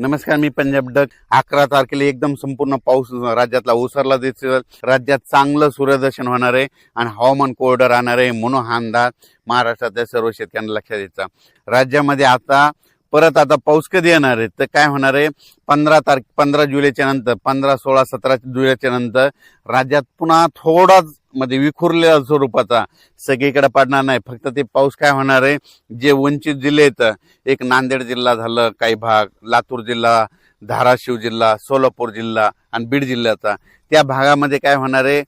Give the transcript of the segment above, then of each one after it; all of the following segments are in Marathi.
नमस्कार, मी पंजाब डक. 11 तारखेला एकदम संपूर्ण पाऊस राज्यातला ओसरला दिसेल. राज्यात चांगलं सूर्यदर्शन होणार आहे आणि हवामान कोरडं राहणार आहे म्हणून हा अंदाज महाराष्ट्रातल्या सर्व शेतकऱ्यांना लक्षात द्यायचा. राज्यामध्ये आता पाऊस कधी येणार आहे तर काय होणार आहे, 15 जुलैच्या नंतर 15, 16, 17 जुलैच्या नंतर राज्यात पुन्हा थोडाच विखुरलेल्या स्वरूपाचा सगळीकडे पडणार नाही. फक्त ते पाऊस काय होणार आहे, जे वंचित जिल्हे आहेत, एक नांदेड जिल्हा झालं, काही भाग लातूर जिल्हा, धाराशिव जिल्हा, सोलापूर जिल्हा आणि बीड जिल्ह्याचा, त्या भागामध्ये काय होणार आहे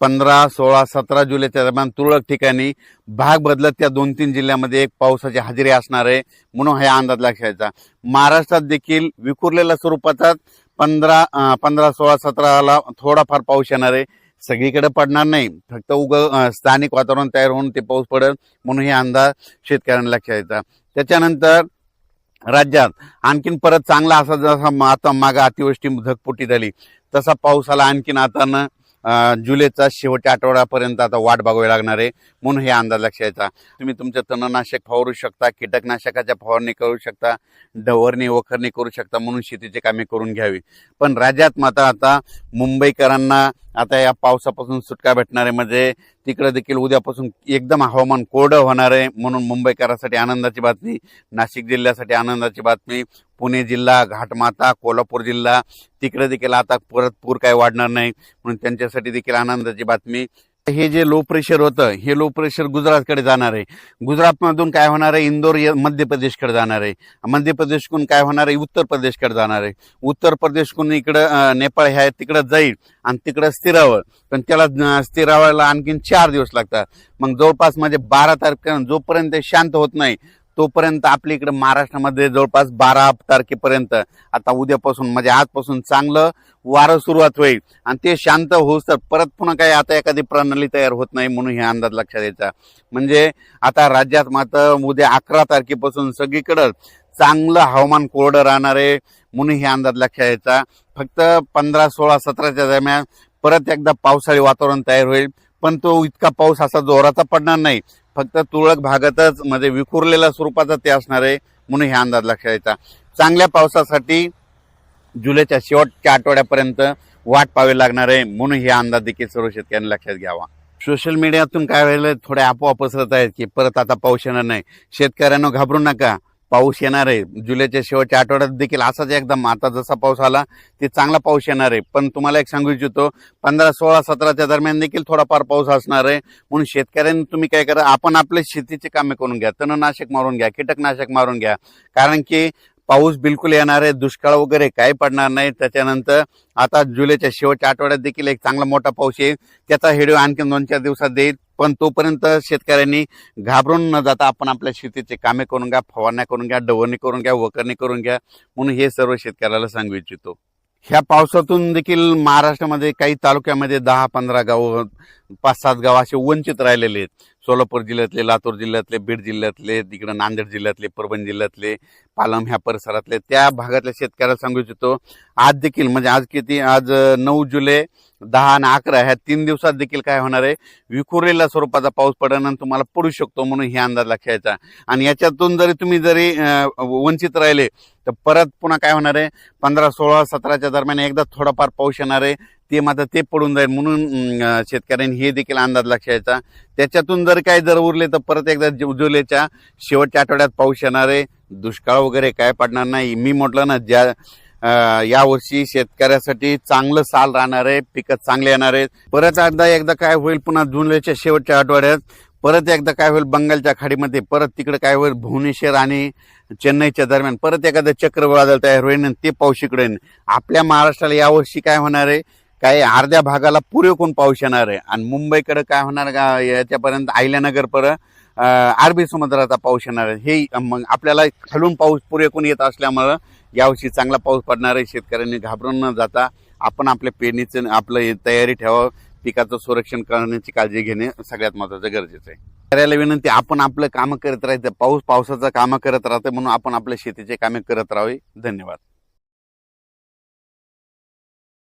15, 16, 17 जुलैच्या दरम्यान तुरळक ठिकाणी भाग बदलत त्या 2-3 जिल्ह्यामध्ये एक पावसाची हजेरी असणार आहे म्हणून हा अंदाज लक्षायचा. महाराष्ट्रात देखील विखुरलेल्या स्वरूपाचा 15, 16, 17ला थोडाफार पाऊस येणार आहे. सगळीकडे पडणार नाही, फक्त स्थानिक वातावरण तयार होऊन ते पाऊस पडेल म्हणून हे अंदाज शेतकऱ्यांना लक्षायचा. त्याच्यानंतर राज्यात आणखीन परत चांगला असा जसा आता मागे अतिवृष्टी धगपुटी झाली तसा पावसाला आणखीन आता जुलैचा शेवटच्या आठवड्यापर्यंत आता वाट बघावी लागणार आहे म्हणून हे अंदाज लक्षायचा. तुम्ही तुमचं तणनाशक फवारू शकता, कीटकनाशकाच्या फवारणी करू शकता, डवरणी वखरणी करू शकता म्हणून शेतीची कामे करून घ्यावी. पण राज्यात मात्र आता मुंबईकरांना आता या पावसापासून सुटका भेटणार आहे. म्हणजे तिकडे देखील उद्यापासून एकदम हवामान कोरडं होणार आहे म्हणून मुंबईकरांसाठी आनंदाची बातमी, नाशिक जिल्ह्यासाठी आनंदाची बातमी, पुणे जिल्हा, घाटमाता, कोल्हापूर जिल्हा तिकडे देखील आता परत पूर काय वाढणार नाही म्हणून त्यांच्यासाठी देखील आनंदाची बातमी. हे जे लो प्रेशर होतं हे लो प्रेशर गुजरातकडे जाणार आहे. गुजरातमधून काय होणार आहे, इंदोर मध्य प्रदेशकडे जाणार आहे. मध्य प्रदेशकडून काय होणार आहे, उत्तर प्रदेशकडे जाणार आहे. उत्तर प्रदेशकडून इकडं नेपाळ ह्या तिकडं जाईल आणि तिकडं स्थिरावं, पण त्याला स्थिरावायला आणखीन 4 दिवस लागतात. मग जवळपास 12 तारखेपर्यंत जोपर्यंत शांत होत नाही तोपर्यंत आपल्या इकडे महाराष्ट्रामध्ये जवळपास 12 तारखेपर्यंत आता उद्यापासून आजपासून चांगलं वारं सुरुवात होईल आणि ते शांत होऊस तर परत पुन्हा काही आता एखादी प्रणाली तयार होत नाही म्हणून हे अंदाज लक्षात द्यायचा. म्हणजे आता राज्यात मात्र उद्या 11 तारखेपासून सगळीकडे चांगलं हवामान कोरडं राहणार आहे म्हणून हे अंदाज लक्षात द्यायचा. फक्त 15, 16, 17च्या दरम्यान परत एकदा पावसाळी वातावरण तयार होईल, पण तो इतका पाऊस असा जोराचा पडणार नाही, फक्त तुरळक भागातच विखुरलेल्या स्वरूपाचा ते असणार आहे म्हणून हे अंदाज लक्षात द्यायचा. चांगल्या पावसासाठी जुलैच्या शेवटच्या आठवड्यापर्यंत वाट पाहावी लागणार आहे म्हणून हे अंदाज देखील सर्व शेतकऱ्यांनी लक्षात घ्यावा. सोशल मीडियातून काय व्हायला थोडे अफवा पसरत आहेत की परत आता पाऊस येणार नाही. शेतकऱ्यांना घाबरू नका, पाऊस येणार आहे. जुलैच्या शेवटच्या आठवड्यात देखील असाच एकदम आता जसा पाऊस आला ते चांगला पाऊस येणार आहे. पण तुम्हाला एक सांगू इच्छितो, 15, 16, 17च्या दरम्यान देखील थोडाफार पाऊस असणार आहे म्हणून शेतकऱ्यांनी तुम्ही काय करा, आपण आपले शेतीची कामे करून घ्या, तणनाशक मारून घ्या, कीटकनाशक मारून घ्या, कारण की पाऊस बिलकुल येणार आहे. दुष्काळ वगैरे काही पडणार नाही. त्याच्यानंतर आता जुलैच्या शेवटच्या आठवड्यात देखील एक चांगला मोठा पाऊस येईल, त्याचा व्हिडिओ आणखी 2-4 दिवसात देईल. पण तोपर्यंत शेतकऱ्यांनी घाबरून न जाता आपण आपल्या शेतीचे कामे करून घ्या, फवारण्या करून घ्या, डवरणी करून घ्या, वखरणी करून घ्या म्हणून हे सर्व शेतकऱ्याला सांगू इच्छितो. ह्या पावसातून देखील महाराष्ट्रामध्ये काही तालुक्यामध्ये 10-15 गाव, 5-7 गाव असे वंचित राहिलेले आहेत. सोलापूर जिल्ह्यातले, लातूर जिल्ह्यातले, बीड जिल्ह्यातले, तिकडे नांदेड जिल्ह्यातले, परभणी जिल्ह्यातले, पालम ह्या परिसरातले त्या भागातल्या शेतकऱ्याला सांगू इच्छितो, आज देखील आज 9 जुलै, 10 आणि 11 ह्या 3 दिवसात देखील काय होणार आहे, विखुरलेल्या स्वरूपाचा पाऊस पडणार तुम्हाला पडू शकतो म्हणून हे अंदाज लक्षायचा. आणि याच्यातून तुम्ही वंचित राहिले तर परत पुन्हा काय होणार आहे, 15, 16, 17च्या दरम्यान एकदा थोडाफार पाऊस येणार आहे, ते मात्र ते पडून जाईल म्हणून शेतकऱ्यांनी हे देखील अंदाज लक्षायचा. त्याच्यातून जर उरले तर परत एकदा जुलैच्या शेवटच्या आठवड्यात पाऊस येणार आहे. दुष्काळ वगैरे काय पडणार नाही. मी म्हटलं ना, यावर्षी शेतकऱ्यासाठी चांगलं साल राहणार आहे, पिकं चांगले येणार आहेत. परत एकदा काय होईल, पुन्हा जुलैच्या शेवटच्या आठवड्यात परत एकदा काय होईल, बंगालच्या खाडीमध्ये परत तिकडे काय होईल, भुवनेश्वर आणि चेन्नईच्या दरम्यान परत एखादं चक्रवादळ तयार होईल आणि ते पाऊस इकडे येईल. आपल्या महाराष्ट्राला यावर्षी काय होणार आहे, काही अर्ध्या भागाला पुरेपूर पाऊस येणार आहे आणि मुंबईकडे काय होणार का याच्यापर्यंत अहिल्यानगर परत अरबी समुद्राचा पाऊस येणार आहे. हे मग आपल्याला खालून पाऊस पुरेपूर येत असल्यामुळं यावर्षी चांगला पाऊस पडणार आहे. शेतकऱ्यांनी घाबरून न जाता आपण आपल्या पेरणीचं आपलं तयारी ठेवावं, पिकाचं संरक्षण करण्याची काळजी घेणे सगळ्यात महत्त्वाचं गरजेचं आहे. करायला विनंती, आपण आपलं कामं करत राहायचं. पावसाचं कामं करत राहतं म्हणून आपण आपल्या शेतीचे कामे करत राहावे. धन्यवाद.